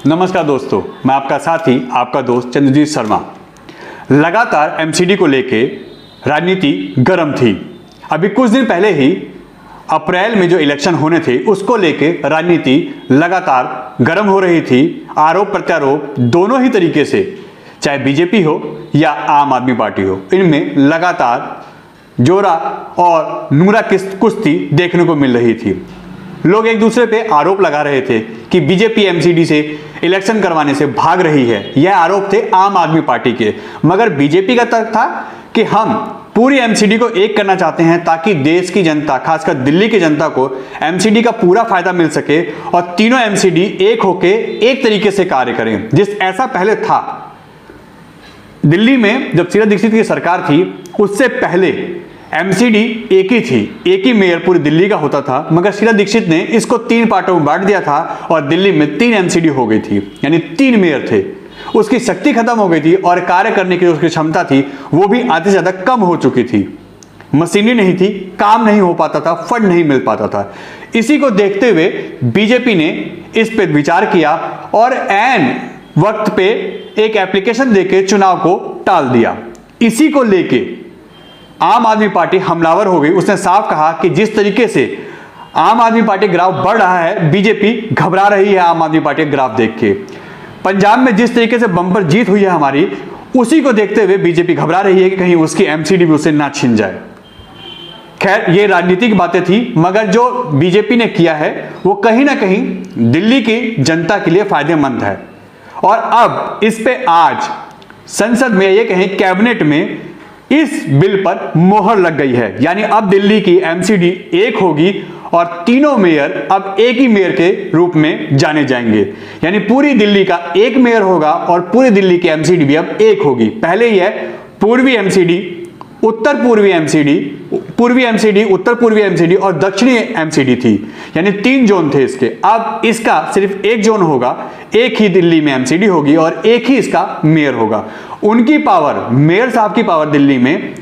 नमस्कार दोस्तों, मैं आपका साथी आपका दोस्त चंद्रजीत शर्मा। लगातार एमसीडी को लेके राजनीति गर्म थी। अभी कुछ दिन पहले ही अप्रैल में जो इलेक्शन होने थे उसको लेके राजनीति लगातार गर्म हो रही थी। आरोप प्रत्यारोप दोनों ही तरीके से, चाहे बीजेपी हो या आम आदमी पार्टी हो, इनमें लगातार जोरा और नूरा कुश्ती देखने को मिल रही थी। लोग एक दूसरे पे आरोप लगा रहे थे कि बीजेपी एमसीडी से इलेक्शन करवाने से भाग रही है। यह आरोप थे आम आदमी पार्टी के, मगर बीजेपी का तर्क था कि हम पूरी एमसीडी को एक करना चाहते हैं ताकि देश की जनता, खासकर दिल्ली की जनता को एमसीडी का पूरा फायदा मिल सके और तीनों एमसीडी एक होके एक तरीके से कार्य करें। जिस ऐसा पहले था दिल्ली में, जब शीला दीक्षित की सरकार थी उससे पहले एमसीडी एक ही थी, एक ही मेयर पूरी दिल्ली का होता था, मगर शीला दीक्षित ने इसको 3 पार्टों में बांट दिया था और दिल्ली में 3 एमसीडी हो गई थी, यानी 3 मेयर थे। उसकी शक्ति खत्म हो गई थी और कार्य करने की जो उसकी क्षमता थी वो भी आधे से ज्यादा कम हो चुकी थी। मशीनरी नहीं थी, काम नहीं हो पाता था, फंड नहीं मिल पाता था। इसी को देखते हुए बीजेपी ने इस पे विचार किया और ऐन वक्त पे एक एप्लीकेशन देके चुनाव को टाल दिया। इसी को लेके आम आदमी पार्टी हमलावर हो गई। उसने साफ कहा कि जिस तरीके से आम आदमी पार्टी ग्राफ बढ़ रहा है, बीजेपी घबरा रही है आम आदमी पार्टी ग्राफ देख के। पंजाब में जिस तरीके से बम्पर जीत हुई है हमारी, उसी को देखते हुए बीजेपी घबरा रही है कि कहीं उसकी एमसीडी भी उसे ना छिन जाए। खैर, ये राजनीतिक बातें थी, मगर जो बीजेपी ने किया है वो कहीं ना कहीं दिल्ली की जनता के लिए फायदेमंद है। और अब इस पे आज संसद में, ये कहें कैबिनेट में, इस बिल पर मोहर लग गई है। यानी अब दिल्ली की एमसीडी एक होगी और तीनों मेयर अब एक ही मेयर के रूप में जाने जाएंगे। यानी पूरी दिल्ली का एक मेयर होगा और पूरी दिल्ली की एमसीडी भी अब एक होगी। पहले यह पूर्वी एमसीडी, उत्तर पूर्वी एमसीडी, पूर्वी एमसीडी, उत्तर पूर्वी एमसीडी और दक्षिणी एमसीडी थी, यानी 3 जोन थे इसके। अब इसका सिर्फ एक जोन होगा, एक ही दिल्ली में एमसीडी होगी और एक ही इसका मेयर होगा। उनकी पावर, मेयर साहब की पावर दिल्ली में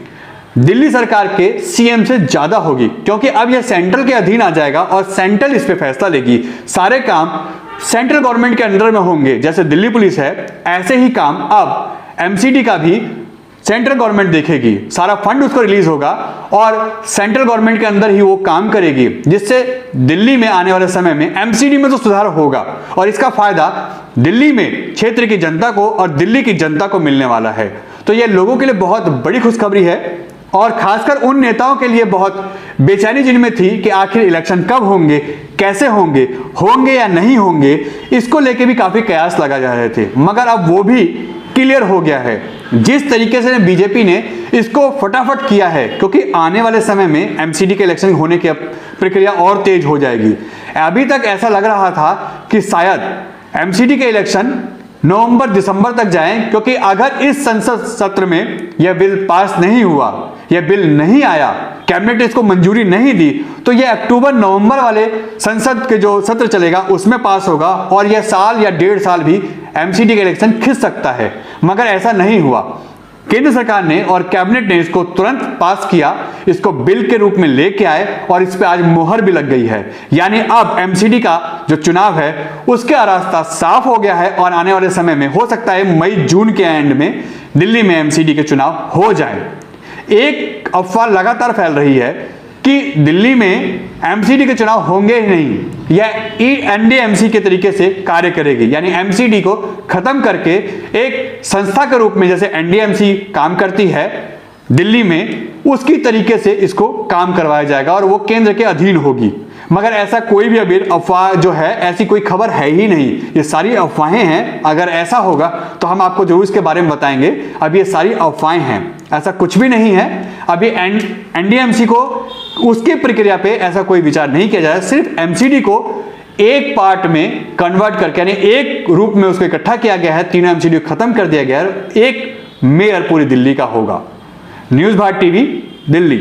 दिल्ली सरकार के सीएम से ज्यादा होगी, क्योंकि अब यह सेंट्रल के अधीन आ जाएगा और सेंट्रल इस पे फैसला लेगी। सारे काम सेंट्रल गवर्नमेंट के अंडर में होंगे। जैसे दिल्ली पुलिस है, ऐसे ही काम अब एमसीडी का भी सेंट्रल गवर्नमेंट देखेगी। सारा फंड उसको रिलीज होगा और सेंट्रल गवर्नमेंट के अंदर ही वो काम करेगी, जिससे दिल्ली में आने वाले समय में एमसीडी में तो सुधार होगा और इसका फायदा दिल्ली में क्षेत्र की जनता को और दिल्ली की जनता को मिलने वाला है। तो ये लोगों के लिए बहुत बड़ी खुशखबरी है और खासकर उन नेताओं के लिए बहुत बेचैनी जिनमें थी कि आखिर इलेक्शन कब होंगे, कैसे होंगे, होंगे या नहीं होंगे, इसको लेके भी काफी कयास लगा जा रहे थे। मगर अब वो भी क्लियर हो गया है। जिस तरीके से बीजेपी ने इसको फटाफट किया है, क्योंकि आने वाले समय में एमसीडी के इलेक्शन होने की प्रक्रिया और तेज हो जाएगी। अभी तक ऐसा लग रहा था कि शायद एमसीडी के इलेक्शन नवंबर दिसंबर तक जाएं, क्योंकि अगर इस संसद सत्र में यह बिल पास नहीं हुआ, यह बिल नहीं आया, कैबिनेट ने इसको मंजूरी नहीं दी, तो यह अक्टूबर नवंबर वाले संसद के जो सत्र चलेगा उसमें पास होगा और यह साल या 1.5 साल भी एमसीडी का इलेक्शन खिंच सकता है। मगर ऐसा नहीं हुआ। केंद्र सरकार ने और कैबिनेट ने इसको तुरंत पास किया, इसको बिल के रूप में लेके आए और इस पे आज मोहर भी लग गई है। यानी अब एमसीडी का जो चुनाव है उसका रास्ता साफ हो गया है और आने वाले समय में हो सकता है मई जून के एंड में दिल्ली में एमसीडी के चुनाव हो जाए। एक अफवाह लगातार फैल रही है कि दिल्ली में एमसीडी के चुनाव होंगे ही नहीं, यह एनडीएमसी के तरीके से कार्य करेगी। यानी एमसीडी को खत्म करके एक संस्था के रूप में, जैसे एनडीएमसी काम करती है दिल्ली में, उसकी तरीके से इसको काम करवाया जाएगा और वो केंद्र के अधीन होगी। मगर ऐसा कोई भी अभी अफवाह जो है, ऐसी कोई खबर है ही नहीं। ये सारी अफवाहें हैं। अगर ऐसा होगा तो हम आपको जरूर इसके बारे में बताएंगे। अभी ये सारी अफवाहें हैं, ऐसा कुछ भी नहीं है। अभी एनडीएमसी को उसकी प्रक्रिया पे ऐसा कोई विचार नहीं किया जाए। सिर्फ एमसीडी को एक पार्ट में कन्वर्ट करके, यानी एक रूप में उसको इकट्ठा किया गया है, तीनों एमसीडी को खत्म कर दिया गया है। एक मेयर पूरी दिल्ली का होगा। News Bharat TV, Delhi.